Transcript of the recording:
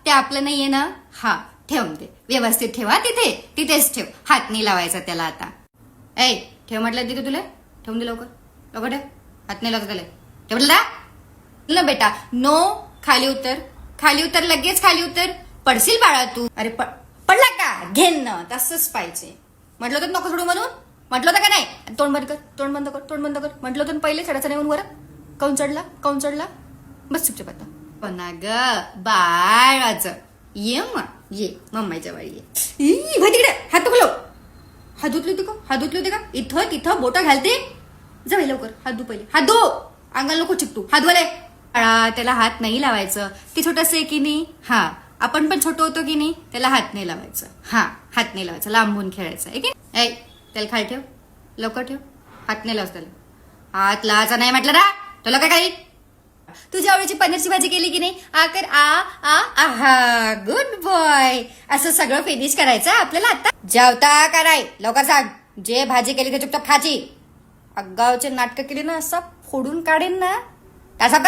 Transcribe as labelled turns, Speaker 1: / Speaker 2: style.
Speaker 1: ते आपलं नाहीये ना. हा ठेवून दे, व्यवस्थित ठेवा, तिथेच ठेव, हात नाही लावायचा त्याला. आता ऐ ठेव म्हटलं तिथे, तुला ठेवून दे, लवकर लवकर ठेव, हात नाही लावता त्याला. ठेवलं ना बेटा. नो, खाली उतर, खाली उतर, लगेच खाली उतर. पडशील बाळा तू. अरे पडला का, घेन ना, तसंच पाहिजे. म्हटलं होतं नको सोडू म्हणून, म्हटलं होतं का नाही. तोंड बंद कर, तोंड बंद कर, तोंड बंद कर. म्हटलं होतं पहिले चढायचं नाही म्हणून. वर काऊन चढला, बस चुपचाप आता. पण ग बाळाचं ये मम्माच्या वाळी ये. तिकडे हात तुकलो, हात धुतली होती का, इथं तिथं बोटा घालते. जा लवकर, हात धु पहिले, हात धु, अंगाला नको चिकटू, हात धुवाले. त्याला हात नाही लावायचं, ते छोटस आहे की नाही. हा आपण पण छोटं होतो की नाही, त्याला हात नाही लावायचं. हा हात नाही लावायचं, लांबून खेळायचं आहे की. त्याला खाली ठेव, लवकर ठेव, हात नाही लावायचं त्याला. हात लावायचा नाही म्हटलं ना तुला. काय काही तुझ्या आवडीची पनीरची भाजी केली की नाही. कर आहा, गुड बॉय. असं सगळं फिनिश करायचं आपल्याला. आता जेवता का नाही लवकर सांग. जे भाजी केली ते चुपचाप खाची. अगावचे नाटकं केली ना, असं फोडून काढेन ना. त्याचा